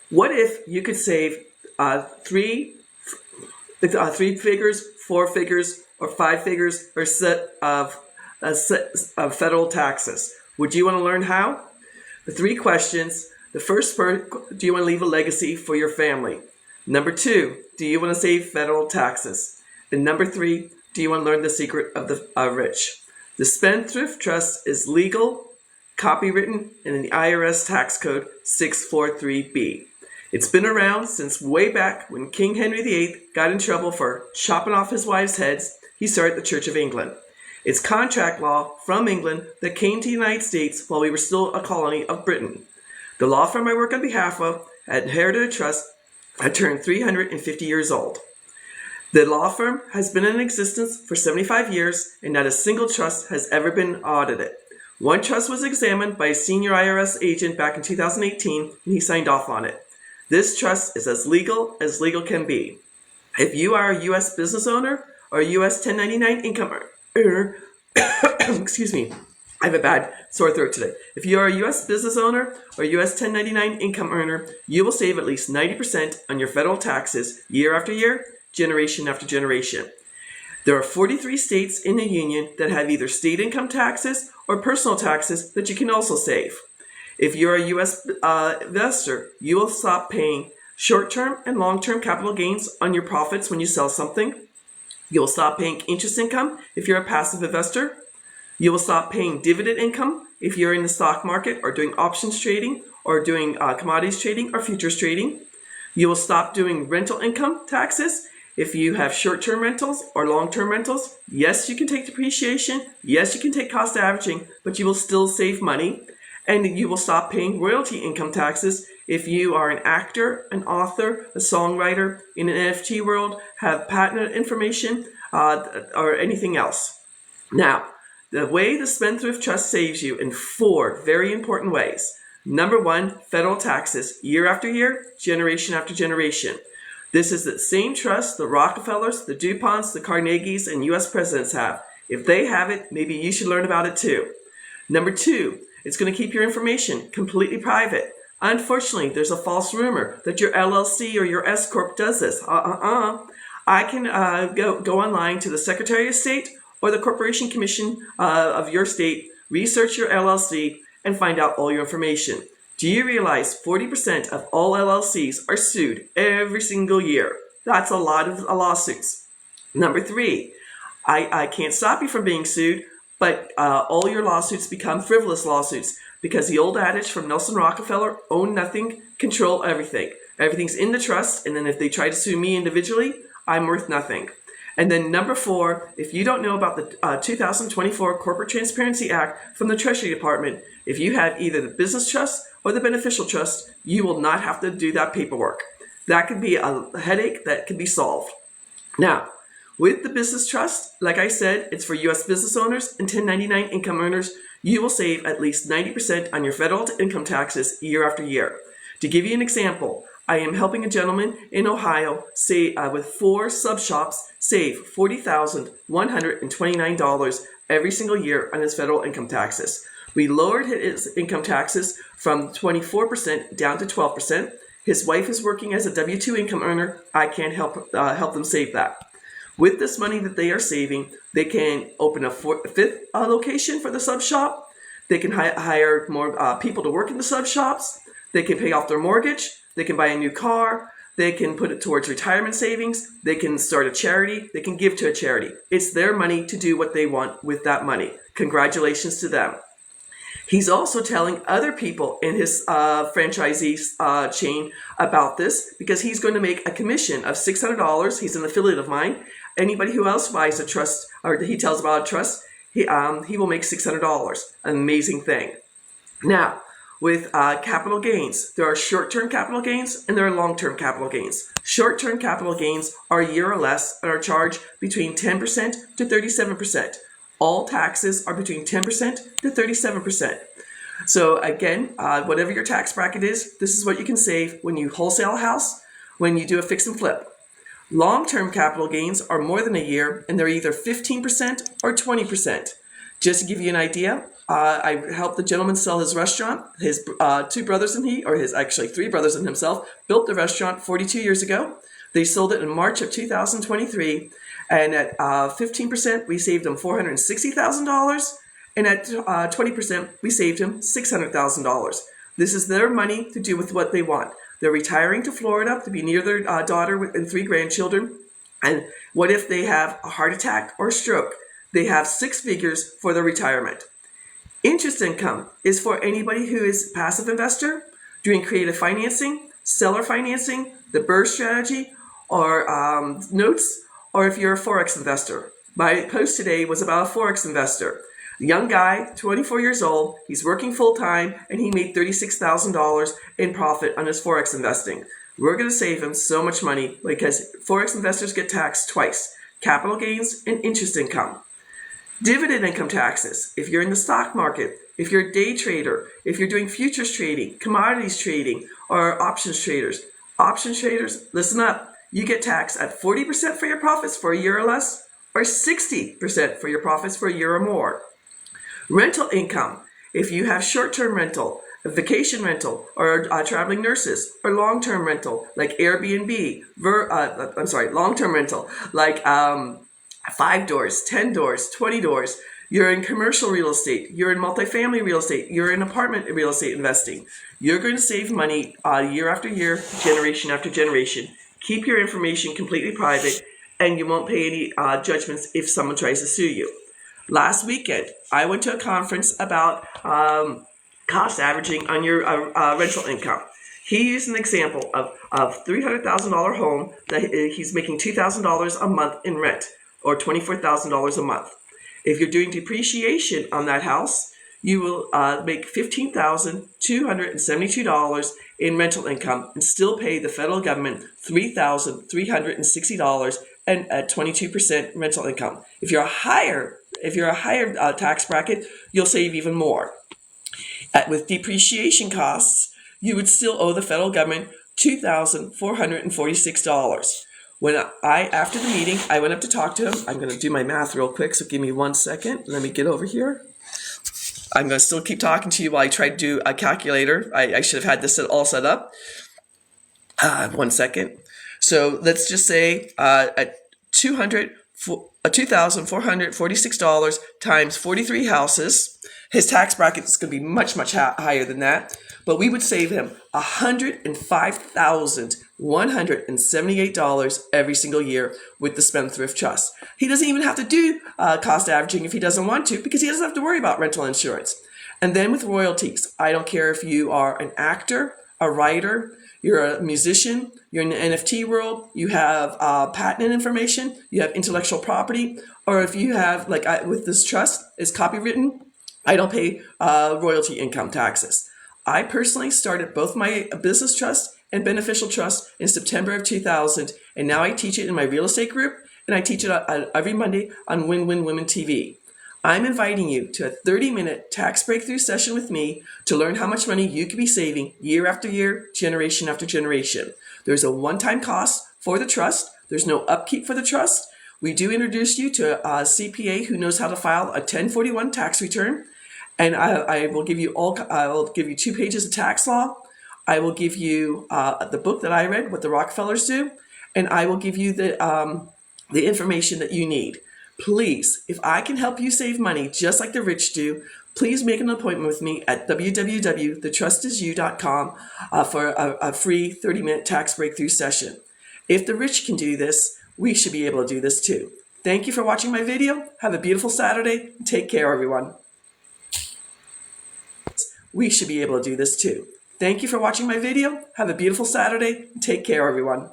What if you could save three figures, four figures, or five figures, or set of federal taxes? Would you want to learn how? The three questions. The first part, do you want to leave a legacy for your family? Number two, do you want to save federal taxes? And number three, do you want to learn the secret of the rich? The Spendthrift Trust is legal, copywritten, in the IRS Tax Code 643B. It's been around since way back when King Henry VIII got in trouble for chopping off his wives' heads. He started the Church of England. It's contract law from England that came to the United States while we were still a colony of Britain. The law firm I work on behalf of had inherited a trust that turned 350 years old. The law firm has been in existence for 75 years, and not a single trust has ever been audited. One trust was examined by a senior IRS agent back in 2018, and he signed off on it. This trust is as legal can be. If you are a U.S. business owner or a U.S. 1099 income earner, excuse me, I have a bad sore throat today. If you are a U.S. business owner or U.S. 1099 income earner, you will save at least 90% on your federal taxes year after year, generation after generation. There are 43 states in the union that have either state income taxes or personal taxes that you can also save. If you're a U.S. investor, you will stop paying short-term and long-term capital gains on your profits when you sell something. You will stop paying interest income if you're a passive investor. You will stop paying dividend income if you're in the stock market or doing options trading or doing commodities trading or futures trading. You will stop doing rental income taxes if you have short-term rentals or long-term rentals. Yes, you can take depreciation. Yes, you can take cost averaging, but you will still save money. And you will stop paying royalty income taxes if you are an actor, an author, a songwriter, in an NFT world, have patent information, or anything else. Now, the way the Spendthrift Trust saves you in four very important ways. Number one, federal taxes, year after year, generation after generation. This is the same trust the Rockefellers, the DuPonts, the Carnegies, and U.S. presidents have. If they have it, maybe you should learn about it too. Number two, it's going to keep your information completely private. Unfortunately, there's a false rumor that your LLC or your S Corp does this. I can go online to the Secretary of State or the Corporation Commission of your state, research your LLC, and find out all your information. Do you realize 40% of all LLCs are sued every single year? That's a lot of lawsuits. Number three, I can't stop you from being sued, but all your lawsuits become frivolous lawsuits because the old adage from Nelson Rockefeller, own nothing, control everything. Everything's in the trust, and then if they try to sue me individually, I'm worth nothing. And then number four, if you don't know about the 2024 Corporate Transparency Act from the Treasury Department, if you have either the business trust or the beneficial trust, you will not have to do that paperwork. That could be a headache that can be solved. Now, with the business trust, like I said, it's for U.S. business owners and 1099 income earners. You will save at least 90% on your federal income taxes year after year. To give you an example, I am helping a gentleman in Ohio with 4 sub shops save $40,129 every single year on his federal income taxes. We lowered his income taxes from 24% down to 12%. His wife is working as a W-2 income earner. I can't help them save that. With this money that they are saving, they can open a fifth location for the sub shop. They can hire more people to work in the sub shops. They can pay off their mortgage. They can buy a new car. They can put it towards retirement savings. They can start a charity. They can give to a charity. It's their money to do what they want with that money. Congratulations to them. He's also telling other people in his franchisee chain about this because he's going to make a commission of $600. He's an affiliate of mine. Anybody who else buys a trust or he tells about a trust, he will make $600. An amazing thing. Now, with capital gains, there are short-term capital gains and there are long-term capital gains. Short-term capital gains are a year or less and are charged between 10% to 37%. All taxes are between 10% to 37%. So again, whatever your tax bracket is, this is what you can save when you wholesale a house, when you do a fix and flip. Long-term capital gains are more than a year, and they're either 15% or 20%. Just to give you an idea, I helped the gentleman sell his restaurant. His two brothers and he, or his actually three brothers and himself, built the restaurant 42 years ago. They sold it in March of 2023, and at 15%, we saved them $460,000, and at 20%, we saved him $600,000. This is their money to do with what they want. They're retiring to Florida to be near their daughter and three grandchildren. And what if they have a heart attack or stroke? They have 6 figures for their retirement. Interest income is for anybody who is a passive investor, doing creative financing, seller financing, the BRRRR strategy, or notes, or if you're a forex investor. My post today was about a forex investor. A young guy, 24 years old, he's working full-time, and he made $36,000 in profit on his forex investing. We're going to save him so much money because forex investors get taxed twice: capital gains and interest income. Dividend income taxes. If you're in the stock market, if you're a day trader, if you're doing futures trading, commodities trading, or options traders, listen up. You get taxed at 40% for your profits for a year or less, or 60% for your profits for a year or more. Rental income. If you have short-term rental, vacation rental, or traveling nurses, or long-term rental like Airbnb, long-term rental like 5 doors, 10 doors, 20 doors. You're in commercial real estate. You're in multifamily real estate. You're in apartment real estate investing. You're going to save money year after year, generation after generation. Keep your information completely private, and you won't pay any judgments if someone tries to sue you. Last weekend, I went to a conference about cost averaging on your rental income. He used an example of $300,000 home that he's making $2,000 a month in rent, or $24,000 a month. If you're doing depreciation on that house, you will make $15,272 in rental income and still pay the federal government $3,360 and at 22% rental income. If you're a higher tax bracket, you'll save even more. With depreciation costs, you would still owe the federal government $2,446. After the meeting, I went up to talk to him. I'm going to do my math real quick, so give me 1 second. Let me get over here. I'm going to still keep talking to you while I try to do a calculator. I should have had this all set up. 1 second. So let's just say at $2,446 times 43 houses. His tax bracket is going to be much, much higher than that. But we would save him $105,178 every single year with the Spendthrift Trust. He doesn't even have to do cost averaging if he doesn't want to, because he doesn't have to worry about rental insurance. And then with royalties, I don't care if you are an actor, a writer, you're a musician, you're in the NFT world, you have patent information, you have intellectual property, or if you have, with this trust, is copywritten, I don't pay royalty income taxes. I personally started both my business trust and beneficial trust in September of 2000, and now I teach it in my real estate group, and I teach it every Monday on Win-Win Women TV. I'm inviting you to a 30-minute tax breakthrough session with me to learn how much money you could be saving year after year, generation after generation. There's a one-time cost for the trust. There's no upkeep for the trust. We do introduce you to a CPA who knows how to file a 1041 tax return. And I will give you 2 pages of tax law. I will give you the book that I read, What the Rockefellers Do, and I will give you the information that you need. Please, if I can help you save money just like the rich do, please make an appointment with me at www.thetrustisyou.com for a free 30-minute tax breakthrough session. If the rich can do this, we should be able to do this too. Thank you for watching my video. Have a beautiful Saturday. Take care, everyone. We should be able to do this too. Thank you for watching my video. Have a beautiful Saturday. Take care, everyone.